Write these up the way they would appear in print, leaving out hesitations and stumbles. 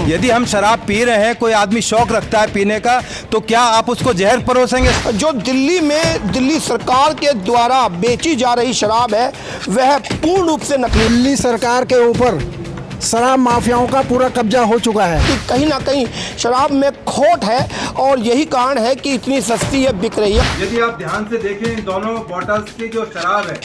यदि हम शराब पी रहे हैं, कोई आदमी शौक रखता है पीने का, तो क्या आप उसको जहर परोसेंगे? जो दिल्ली में दिल्ली सरकार के द्वारा बेची जा रही शराब है वह पूर्ण रूप से नकली। दिल्ली सरकार के ऊपर शराब माफियाओं का पूरा कब्जा हो चुका है कि कहीं ना कहीं शराब में खोट है और यही कारण है कि इतनी सस्ती ये बिक रही है। यदि आप ध्यान से देखें, इन दोनों बॉटल्स की जो शराब है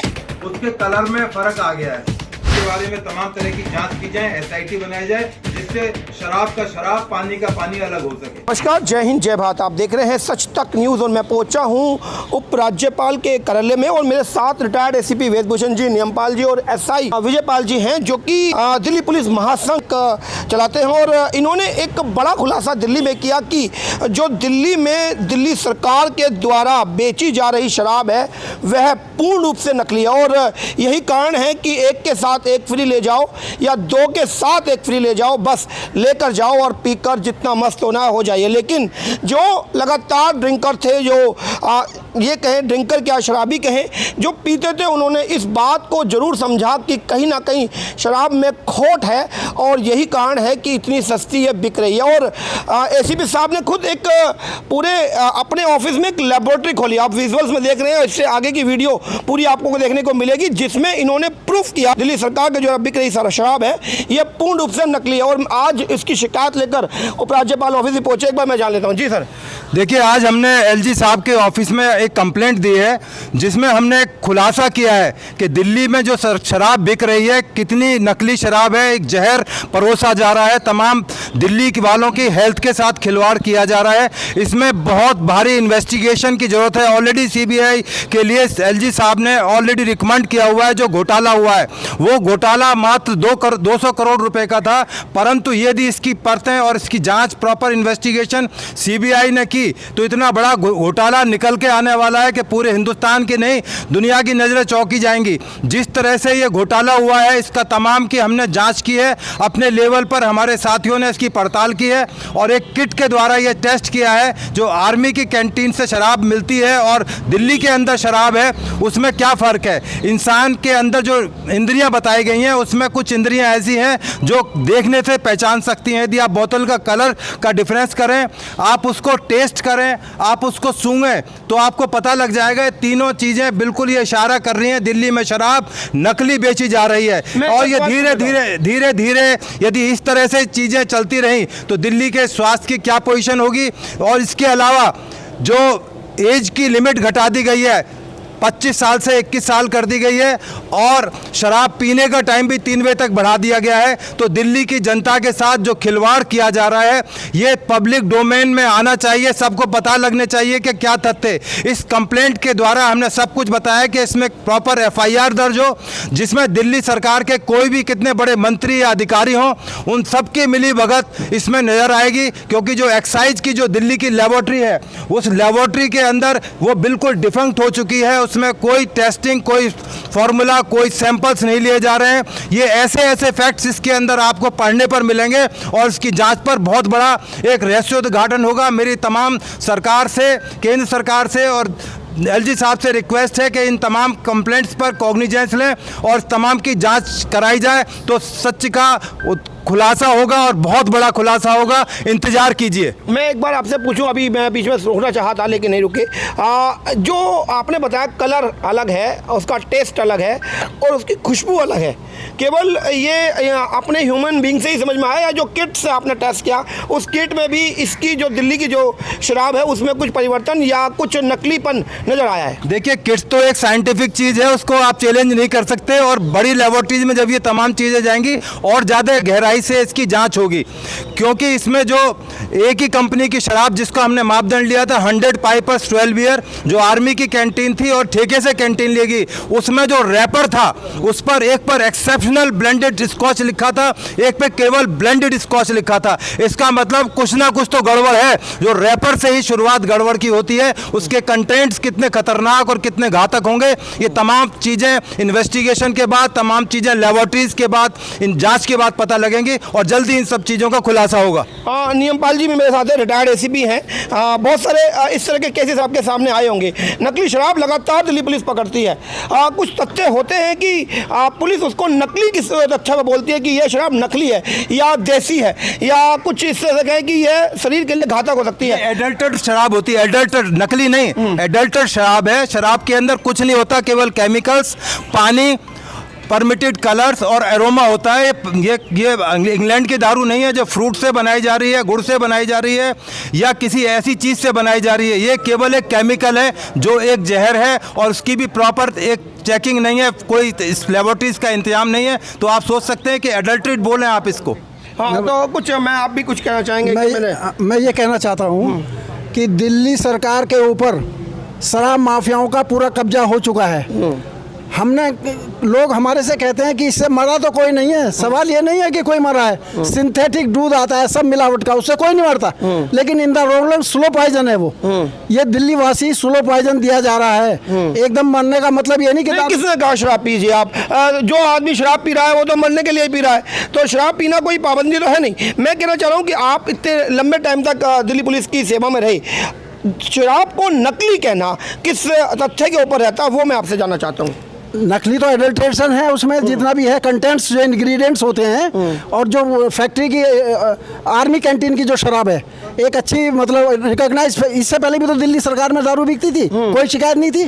उसके कलर में फर्क आ गया है। इसके बारे में तमाम तरह की जांच की जाए, SIT बनाई जाए, जिससे शराब का शराब, पानी का पानी अलग हो सके। नमस्कार, जय हिंद, जय भारत। आप देख रहे हैं सच तक न्यूज़ और मैं पहुंचा हूं उपराज्यपाल के कार्यालय में और मेरे साथ रिटायर्ड ACP वेदभूषण जी, नियमपाल जी और SI विजयपाल जी हैं, जो कि दिल्ली पुलिस महासंघ चलाते हैं। और इन्होंने एक बड़ा खुलासा दिल्ली में किया कि जो दिल्ली में दिल्ली सरकार के द्वारा बेची जा रही शराब है वह पूर्ण रूप से नकली है और यही कारण है कि एक के साथ एक फ्री ले जाओ या दो के साथ एक फ्री ले जाओ, बस लेकर जाओ और पीकर जितना मस्त होना हो जाइए। लेकिन जो लगातार ड्रिंकर थे, जो ये कहें ड्रिंकर क्या शराबी कहें, जो पीते थे, उन्होंने इस बात को ज़रूर समझा कि कहीं ना कहीं शराब में खोट है और यही कारण है कि इतनी सस्ती ये बिक रही है। और ACP साहब ने खुद एक पूरे अपने ऑफिस में एक लेबोरेटरी खोली। आप विजुअल्स में देख रहे हैं, इससे आगे की वीडियो पूरी आपको देखने को मिलेगी, जिसमें इन्होंने प्रूफ किया दिल्ली सरकार के जो बिक रही सारा शराब है ये पूर्ण रूप से नकली है। और आज इसकी शिकायत लेकर उपराज्यपाल ऑफिस में पहुंचे। एक बार मैं जान लेता हूं। जी सर। देखिए, आज हमने LG साहब के ऑफिस में एक कंप्लेंट दी है, जिसमें हमने खुलासा किया है कि दिल्ली में जो शराब बिक रही है कितनी नकली शराब है, एक जहर परोसा जा रहा है, तमाम दिल्ली के वालों की हेल्थ के साथ खिलवाड़ किया जा रहा है। इसमें बहुत भारी इन्वेस्टिगेशन की ज़रूरत है। ऑलरेडी CBI के लिए LG साहब ने ऑलरेडी रिकमेंड किया हुआ है। जो घोटाला हुआ है वो घोटाला मात्र 200 करोड़ रुपए का था, परंतु यदि इसकी परतें और इसकी जांच, प्रॉपर इन्वेस्टिगेशन CBI ने की तो इतना बड़ा घोटाला निकल के आने वाला है कि पूरे हिंदुस्तान की नहीं, दुनिया की नज़रें चौंकी जाएंगी। जिस तरह से ये घोटाला हुआ है, इसका तमाम की हमने जांच की है, अपने लेवल पर हमारे साथियों ने इसकी पड़ताल की है और एक किट के द्वारा ये टेस्ट किया है। जो आर्मी की कैंटीन से शराब मिलती है और दिल्ली के अंदर शराब है, उसमें क्या फ़र्क है। इंसान के अंदर जो इंद्रियां बताई गई हैं, उसमें कुछ इंद्रियां ऐसी हैं जो देखने से पहचान सकती हैं। यदि आप बोतल का कलर का डिफरेंस करें, आप उसको टेस्ट करें, आप उसको सूंघें, तो आपको पता लग जाएगा। ये तीनों चीज़ें बिल्कुल ये इशारा कर रही हैं दिल्ली में शराब नकली बेची जा रही है। और ये धीरे धीरे यदि इस तरह से चीज़ें चलती रहीं तो दिल्ली के स्वास्थ्य की क्या पोजीशन होगी। और इसके अलावा जो एज की लिमिट घटा दी गई है, 25 साल से 21 साल कर दी गई है और शराब पीने का टाइम भी 3 बजे तक बढ़ा दिया गया है। तो दिल्ली की जनता के साथ जो खिलवाड़ किया जा रहा है ये पब्लिक डोमेन में आना चाहिए, सबको पता लगने चाहिए कि क्या तथ्य। इस कंप्लेंट के द्वारा हमने सब कुछ बताया कि इसमें प्रॉपर FIR दर्ज हो, जिसमें दिल्ली सरकार के कोई भी कितने बड़े मंत्री या अधिकारी हों, उन सब की मिली भगत इसमें नज़र आएगी। क्योंकि जो एक्साइज की जो दिल्ली की लेबोरेटरी है, उस लेबोरेटरी के अंदर वो बिल्कुल डिफंक्ट हो चुकी है। उसमें कोई टेस्टिंग, कोई फॉर्मूला, कोई सैंपल्स नहीं लिए जा रहे हैं। ये ऐसे फैक्ट्स इसके अंदर आपको पढ़ने पर मिलेंगे और इसकी जांच पर बहुत बड़ा एक रहस्योद्घाटन होगा। मेरी तमाम सरकार से, केंद्र सरकार से और LG साहब से रिक्वेस्ट है कि इन तमाम कंप्लेंट्स पर कॉग्निजेंस लें और तमाम की जांच कराई जाए, तो सच का खुलासा होगा और बहुत बड़ा खुलासा होगा। इंतजार कीजिए। मैं एक बार आपसे पूछूं, अभी मैं बीच में रोकना चाहा था लेकिन नहीं रुके। जो आपने बताया कलर अलग है, उसका टेस्ट अलग है और उसकी खुशबू अलग है, केवल ये अपने ह्यूमन बीइंग से ही समझ में आया या जो किट से आपने टेस्ट किया उस किट में भी इसकी जो दिल्ली की जो शराब है उसमें कुछ परिवर्तन या कुछ नकलीपन नज़र आया है? देखिए, किट्स तो एक साइंटिफिक चीज़ है, उसको आप चैलेंज नहीं कर सकते। और बड़ी लेबोरेटरीज में जब ये तमाम चीज़ें जाएंगी और ज़्यादा गहराई से इसकी जांच होगी, क्योंकि इसमें जो एक ही कंपनी की शराब जिसको हमने मापदंड लिया था 100 पाइपर्स 12 बियर, जो आर्मी की कैंटीन थी और ठेके से कैंटीन लेगी, उसमें जो रैपर था उस पर एक पर एक्सेप्शनल ब्लेंडेड स्कॉच लिखा था, एक पे केवल ब्लेंडेड स्कॉच लिखा था। इसका मतलब कुछ ना कुछ तो गड़बड़ है। जो रैपर से ही शुरुआत गड़बड़ की होती है, उसके कंटेंट्स कितने खतरनाक और कितने घातक होंगे, ये तमाम चीज़ें इन्वेस्टिगेशन के बाद, तमाम चीज़ें लेबोरेटरीज के बाद, इन जांच के बाद पता लगेगा। लगेंगी और जल्दी इन सब चीज़ों का खुलासा होगा। नियमपाल जी भी मेरे साथ है, रिटायर्ड एसीपी हैं। बहुत सारे इस तरह के केसेस आपके सामने आए होंगे। नकली शराब लगातार दिल्ली पुलिस पकड़ती है। कुछ तथ्य होते हैं कि पुलिस उसको नकली किस तथ्य में बोलती है कि यह शराब नकली है या देसी है, या कुछ इस तरह का है कि यह शरीर के लिए घातक हो सकती है। एडल्टेड शराब होती है, एडल्टेड, नकली नहीं, एडल्टेड शराब है। शराब के अंदर कुछ नहीं होता, केवल केमिकल्स, पानी, परमिटेड कलर्स और एरोमा होता है। ये इंग्लैंड की दारू नहीं है जो फ्रूट से बनाई जा रही है, गुड़ से बनाई जा रही है या किसी ऐसी चीज़ से बनाई जा रही है। ये केवल एक केमिकल है जो एक जहर है और उसकी भी प्रॉपर एक चेकिंग नहीं है, कोई लेबोरेटरीज का इंतजाम नहीं है। तो आप सोच सकते हैं कि एडल्ट्रेट बोलें आप इसको। हाँ, तो कुछ आप भी कुछ कहना चाहेंगे? मैं ये कहना चाहता हूँ कि दिल्ली सरकार के ऊपर शराब माफियाओं का पूरा कब्जा हो चुका है। हमने लोग हमारे से कहते हैं कि इससे मरा तो कोई नहीं है। सवाल ये नहीं है कि कोई मरा है, सिंथेटिक दूध आता है सब मिलावट का, उससे कोई नहीं मरता। लेकिन in the road slow poison है वो। ये दिल्ली वासी स्लो पॉइजन दिया जा रहा है। एकदम मरने का मतलब ये नहीं कि किसने कहा शराब पीजिए आप? जो आदमी शराब पी रहा है वो तो मरने के लिए ही पी रहा है, तो शराब पीना कोई पाबंदी तो है नहीं। मैं कहना चाह रहा हूँ कि आप इतने लंबे टाइम तक दिल्ली पुलिस की सेवा में रहे, शराब को नकली कहना किस तथ्य के ऊपर रहता है वो मैं आपसे जानना चाहता हूँ। नकली तो एडल्ट्रेशन है, उसमें जितना भी है कंटेंट्स जो इंग्रेडिएंट्स होते हैं, और जो फैक्ट्री की आर्मी कैंटीन की जो शराब है एक अच्छी मतलब रिकॉग्नाइज। इससे पहले भी तो दिल्ली सरकार में दारू बिकती थी, कोई शिकायत नहीं थी।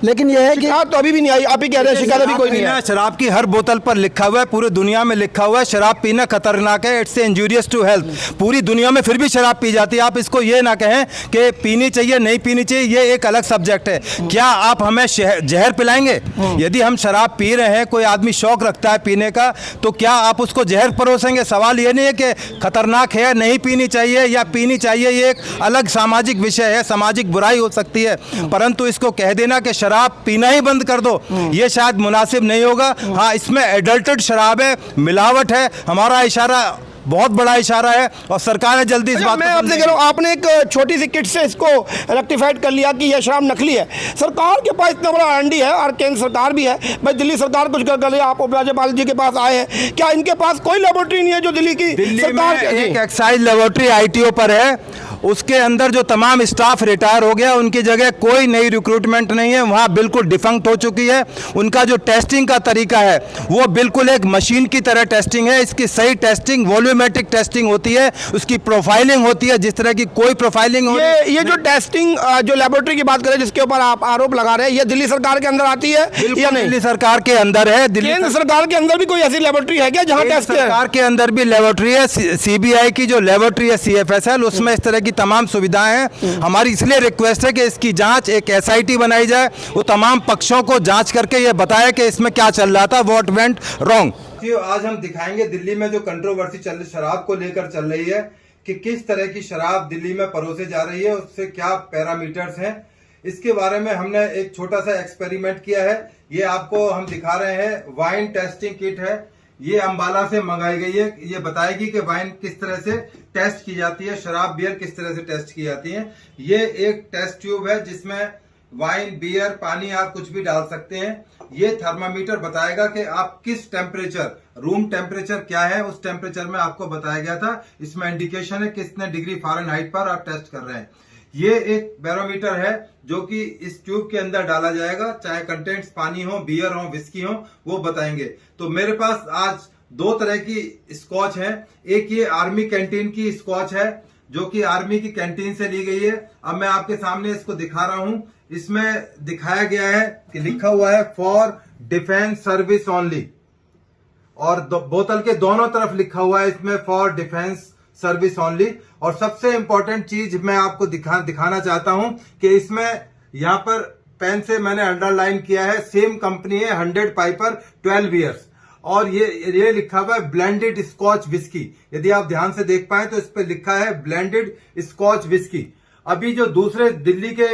लेकिन यह है कि तो अभी भी नहीं आई। आप ही कह रहे हैं शिकायत अभी कोई नहीं है। शराब की हर बोतल पर लिखा हुआ है, पूरी दुनिया में लिखा हुआ है शराब पीना खतरनाक है, इट्स इंजूरियस टू हेल्थ। पूरी दुनिया में फिर भी शराब पी जाती है। आप इसको ये ना कहें कि पीनी चाहिए नहीं पीनी चाहिए, ये एक अलग सब्जेक्ट है। क्या आप हमें जहर पिलाएंगे? यदि हम शराब पी रहे हैं, कोई आदमी शौक रखता है पीने का, तो क्या आप उसको जहर परोसेंगे? सवाल ये नहीं है कि खतरनाक है, नहीं पीनी चाहिए या पीनी चाहिए, ये एक अलग सामाजिक विषय है, सामाजिक बुराई हो सकती है। परंतु इसको कह देना कि शराब पीना ही बंद कर दो, ये शायद मुनासिब नहीं होगा। हाँ, इसमें एडल्टेड शराब है, मिलावट है, हमारा इशारा बहुत बड़ा इशारा है और सरकार है जल्दी इस बात मैं आपसे कह रहा हूँ, आपने एक छोटी सी किट से इसको रेक्टिफाइड कर लिया कि यह शराब नकली है। सरकार के पास इतना बड़ा आरएनडी है और केंद्र सरकार भी है। भाई दिल्ली सरकार कुछ कर लिया, आप उपराज्यपाल जी के पास आए हैं, क्या इनके पास कोई लेबोरेटरी नहीं है जो दिल्ली की सरकार? एक एक्साइज लेबोरेटरी आईटीओ पर है, उसके अंदर जो तमाम स्टाफ रिटायर हो गया, उनकी जगह कोई नई रिक्रूटमेंट नहीं है, वहाँ बिल्कुल डिफंक्ट हो चुकी है। उनका जो टेस्टिंग का तरीका है वो बिल्कुल एक मशीन की तरह टेस्टिंग है। इसकी सही टेस्टिंग वॉल्यूमेट्रिक टेस्टिंग होती है, उसकी प्रोफाइलिंग होती है, जिस तरह की कोई प्रोफाइलिंग हो। ये जो टेस्टिंग जो लेबोरेटरी की बात करें जिसके ऊपर आप आरोप लगा रहे हैं, ये दिल्ली सरकार के अंदर आती है या नहीं? दिल्ली सरकार के अंदर है। केंद्र सरकार के अंदर भी कोई ऐसी लेबोरेटरी है क्या जहाँ टेस्ट? सरकार के अंदर भी लेबोरेटरी है, सीबीआई की जो लेबोरेटरी है CFSL, उसमें इस तरह की तमाम सुविधाएं हैं। हमारी इसलिए रिक्वेस्ट है कि इसकी जांच एक SIT बनाई जाए, वो तमाम पक्षों को जांच करके ये बताए कि इसमें क्या चल रहा था, व्हाट वेंट रॉन्ग। आज हम दिखाएंगे दिल्ली में जो कंट्रोवर्सी शराब को लेकर चल रही है कि किस तरह की शराब दिल्ली में परोसे जा रही है, उससे क्या पैरामीटर्स हैं, इसके बारे में हमने एक छोटा सा एक्सपेरिमेंट किया है। ये आपको हम दिखा रहे हैं, वाइन टेस्टिंग किट है, ये अंबाला से मंगाई गई है। ये बताएगी कि वाइन किस तरह से टेस्ट की जाती है, शराब बियर किस तरह से टेस्ट की जाती है। ये एक टेस्ट ट्यूब है जिसमें वाइन, बियर, पानी आप कुछ भी डाल सकते हैं। ये थर्मामीटर बताएगा कि आप किस टेम्परेचर, रूम टेम्परेचर क्या है, उस टेम्परेचर में आपको बताया गया था। इसमें इंडिकेशन है कितने डिग्री फ़ारेनहाइट पर आप टेस्ट कर रहे हैं। ये एक बैरोमीटर है जो कि इस ट्यूब के अंदर डाला जाएगा, चाहे कंटेंट्स पानी हो, बियर हो, विस्की हो, वो बताएंगे। तो मेरे पास आज दो तरह की स्कॉच है। एक ये आर्मी कैंटीन की स्कॉच है जो कि आर्मी की कैंटीन से ली गई है। अब मैं आपके सामने इसको दिखा रहा हूं। इसमें दिखाया गया है कि लिखा हुआ है फॉर डिफेंस सर्विस ओनली, और बोतल के दोनों तरफ लिखा हुआ है इसमें फॉर डिफेंस सर्विस ओनली। और सबसे इंपॉर्टेंट चीज मैं आपको दिखाना चाहता हूं कि इसमें यहां पर पेन से मैंने अंडरलाइन किया है, सेम कंपनी है 100 पाइपर 12 ईयर्स, और ये लिखा हुआ है ब्लेंडेड स्कॉच विस्की। यदि आप ध्यान से देख पाए तो इस पे लिखा है ब्लेंडेड स्कॉच विस्की। अभी जो दूसरे दिल्ली के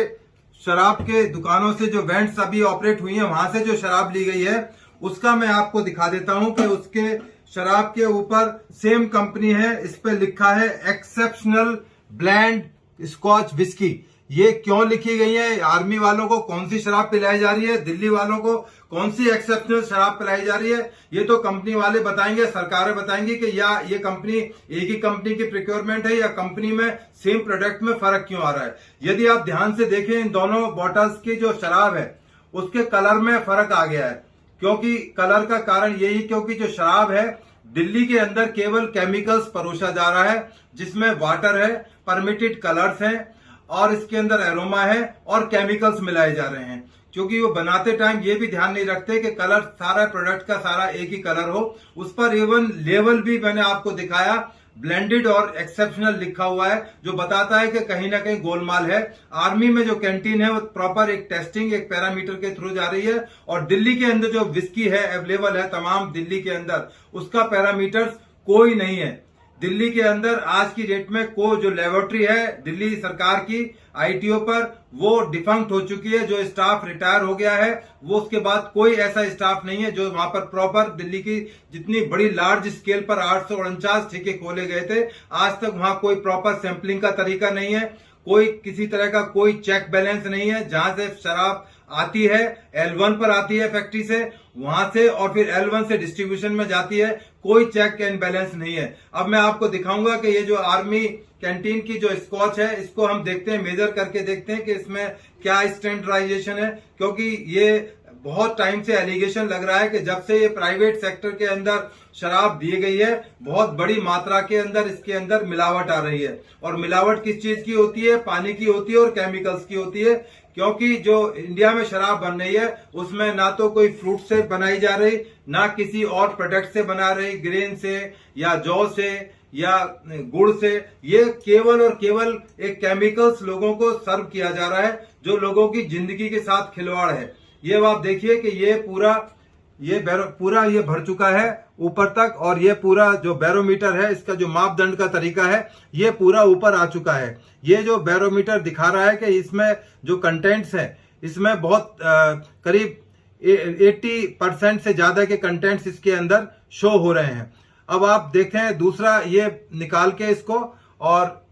शराब के दुकानों से जो वेंट्स अभी ऑपरेट हुई है, वहां से जो शराब ली गई है उसका मैं आपको दिखा देता हूं कि उसके शराब के ऊपर सेम कंपनी है, इस पे लिखा है एक्सेप्शनल ब्लेंड स्कॉच विस्की। ये क्यों लिखी गई है, आर्मी वालों को कौन सी शराब पिलाई जा रही है, दिल्ली वालों को कौन सी एक्सेप्शनल शराब पिलाई जा रही है, ये तो कंपनी वाले बताएंगे, सरकारें बताएंगी कि या ये कंपनी एक ही कंपनी की प्रिक्योरमेंट है या कंपनी में सेम प्रोडक्ट में फर्क क्यों आ रहा है। यदि आप ध्यान से देखें इन दोनों बॉटल्स की जो शराब है उसके कलर में फर्क आ गया है, क्योंकि कलर का कारण यही क्योंकि जो शराब है दिल्ली के अंदर केवल केमिकल्स परोसा जा रहा है, जिसमें वाटर है, परमिटेड कलर्स हैं और इसके अंदर एरोमा है और केमिकल्स मिलाए जा रहे हैं। क्योंकि वो बनाते टाइम ये भी ध्यान नहीं रखते कि कलर सारा प्रोडक्ट का सारा एक ही कलर हो। उस पर इवन लेवल भी मैंने आपको दिखाया, ब्लेंडेड और एक्सेप्शनल लिखा हुआ है, जो बताता है कि कहीं ना कहीं गोलमाल है। आर्मी में जो कैंटीन है वो प्रॉपर एक टेस्टिंग एक पैरामीटर के थ्रू जा रही है, और दिल्ली के अंदर जो विस्की है अवेलेबल है तमाम दिल्ली के अंदर, उसका पैरामीटर्स कोई नहीं है। दिल्ली के अंदर आज की डेट में जो लेबोरेटरी है दिल्ली सरकार की आईटीओ पर, वो डिफंक्ट हो चुकी है। जो स्टाफ रिटायर हो गया है वो उसके बाद कोई ऐसा स्टाफ नहीं है जो वहां पर प्रॉपर दिल्ली की जितनी बड़ी लार्ज स्केल पर 849 ठेके खोले गए थे, आज तक वहां कोई प्रॉपर सैंपलिंग का तरीका नहीं है, कोई किसी तरह का कोई चेक बैलेंस नहीं है। जहां से शराब आती है L1 पर आती है फैक्ट्री से, वहां से और फिर L1 से डिस्ट्रीब्यूशन में जाती है, कोई चेक एंड बैलेंस नहीं है। अब मैं आपको दिखाऊंगा कि ये जो आर्मी कैंटीन की जो स्कॉच है इसको हम देखते हैं, मेजर करके देखते हैं कि इसमें क्या स्टैंडर्डाइजेशन है, क्योंकि ये बहुत टाइम से एलिगेशन लग रहा है कि जब से ये प्राइवेट सेक्टर के अंदर शराब दी गई है बहुत बड़ी मात्रा के अंदर इसके अंदर मिलावट आ रही है। और मिलावट किस चीज की होती है, पानी की होती है और केमिकल्स की होती है। क्योंकि जो इंडिया में शराब बन रही है उसमें ना तो कोई फ्रूट से बनाई जा रही, ना किसी और प्रोडक्ट से बना रही, ग्रेन से या जौ से या गुड़ से, ये केवल और केवल एक केमिकल्स लोगों को सर्व किया जा रहा है जो लोगों की जिंदगी के साथ खिलवाड़ है। ये आप देखिए कि ये पूरा ये भर चुका है ऊपर तक, और ये पूरा जो बैरोमीटर है इसका जो मापदंड का तरीका है ये पूरा ऊपर आ चुका है। ये जो बैरोमीटर दिखा रहा है कि इसमें जो कंटेंट्स हैं इसमें बहुत करीब 80% से ज्यादा के कंटेंट्स इसके अंदर शो हो रहे हैं। अब आप देखें दूसरा ये निकाल के इसको और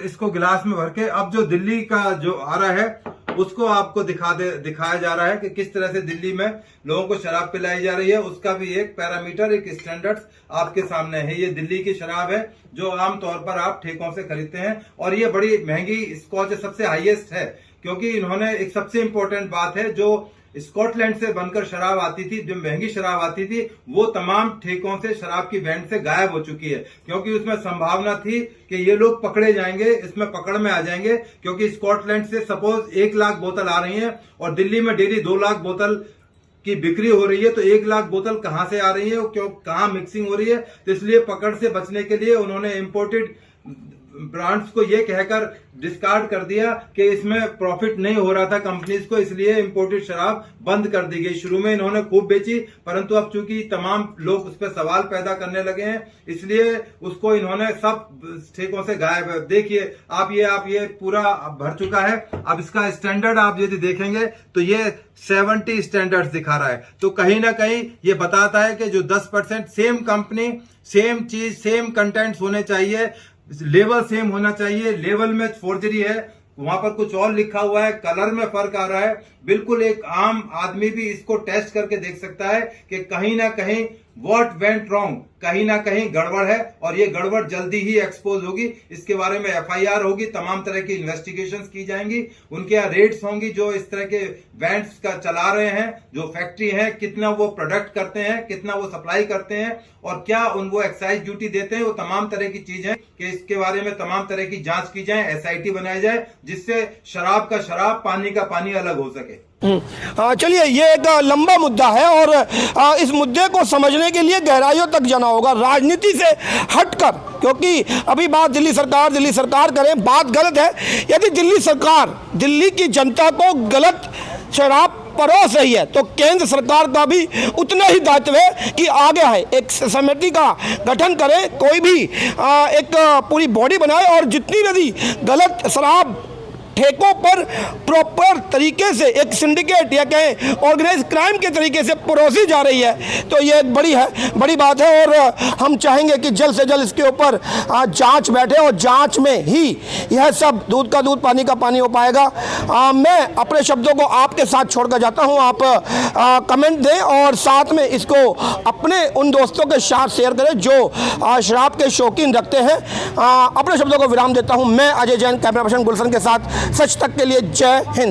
इसको गिलास में भर के, अब जो दिल्ली का जो आ रहा है उसको आपको दिखाया जा रहा है कि किस तरह से दिल्ली में लोगों को शराब पिलाई जा रही है। उसका भी एक पैरामीटर एक स्टैंडर्ड्स आपके सामने है। ये दिल्ली की शराब है जो आमतौर पर आप ठेकों से खरीदते हैं, और ये बड़ी महंगी स्कॉच सबसे हाईएस्ट है, क्योंकि इन्होंने एक सबसे इंपॉर्टेंट बात है, जो स्कॉटलैंड से बनकर शराब आती थी, जो महंगी शराब आती थी, वो तमाम ठेकों से शराब की वैन से गायब हो चुकी है, क्योंकि उसमें संभावना थी कि ये लोग पकड़े जाएंगे, इसमें पकड़ में आ जाएंगे। क्योंकि स्कॉटलैंड से सपोज 1 लाख बोतल आ रही है और दिल्ली में डेली 2 लाख बोतल की बिक्री हो रही है, तो 1 लाख बोतल कहां से आ रही है, कहां मिक्सिंग हो रही है। तो इसलिए पकड़ से बचने के लिए उन्होंने इम्पोर्टेड ब्रांड्स को ये कहकर डिस्कार्ड कर दिया कि इसमें प्रॉफिट नहीं हो रहा था कंपनीज को, इसलिए इंपोर्टेड शराब बंद कर दी गई। शुरू में इन्होंने खूब बेची, परंतु अब चूंकि तमाम लोग उस पर सवाल पैदा करने लगे हैं, इसलिए उसको इन्होंने सब ठेकों से गायब है। देखिए आप ये पूरा भर चुका है। अब इसका स्टैंडर्ड आप यदि देखेंगे तो ये 70 स्टैंडर्ड्स दिखा रहा है, तो कहीं ना कहीं ये बताता है कि जो 10% सेम कंपनी सेम चीज सेम कंटेंट्स होने चाहिए, लेवल सेम होना चाहिए। लेवल में फोर्जरी है, वहां पर कुछ और लिखा हुआ है, कलर में फर्क आ रहा है। बिल्कुल एक आम आदमी भी इसको टेस्ट करके देख सकता है कि कहीं ना कहीं व्हाट वेंट रॉन्ग, कहीं ना कहीं गड़बड़ है, और ये गड़बड़ जल्दी ही एक्सपोज होगी। इसके बारे में FIR होगी, तमाम तरह की इन्वेस्टिगेशंस की जाएंगी, उनके यहाँ रेड्स होंगी जो इस तरह के वेंट्स का चला रहे हैं, जो फैक्ट्री है, कितना वो प्रोडक्ट करते हैं, कितना वो सप्लाई करते हैं, और क्या वो एक्साइज ड्यूटी देते हैं। वो तमाम तरह की चीजें कि इसके बारे में तमाम तरह की जांच की जाए, SIT बनाई जाए, जिससे शराब का शराब, पानी का पानी अलग हो सके। चलिए, ये एक लंबा मुद्दा है और इस मुद्दे को समझने के लिए गहराइयों तक जाना होगा, राजनीति से हटकर, क्योंकि अभी बात दिल्ली सरकार करें, बात गलत है। यदि दिल्ली सरकार दिल्ली की जनता को गलत शराब परोस रही है तो केंद्र सरकार का भी उतना ही दायित्व है कि आगे आए, एक समिति का गठन करे, कोई भी एक पूरी बॉडी बनाए, और जितनी यदि गलत शराब ठेकों पर प्रॉपर तरीके से एक सिंडिकेट या कहें ऑर्गेनाइज क्राइम के तरीके से परोसी जा रही है, तो ये एक बड़ी बात है। और हम चाहेंगे कि जल्द से जल्द इसके ऊपर जांच बैठे और जांच में ही यह सब दूध का दूध पानी का पानी हो पाएगा। मैं अपने शब्दों को आपके साथ छोड़कर जाता हूं, आप कमेंट दें और साथ में इसको अपने उन दोस्तों के साथ शेयर करें जो शराब के शौकीन रखते हैं। अपने शब्दों को विराम देता हूं। मैं अजय जैन, कैमरा पर्सन गुलशन के साथ, सच तक के लिए जय हिंद।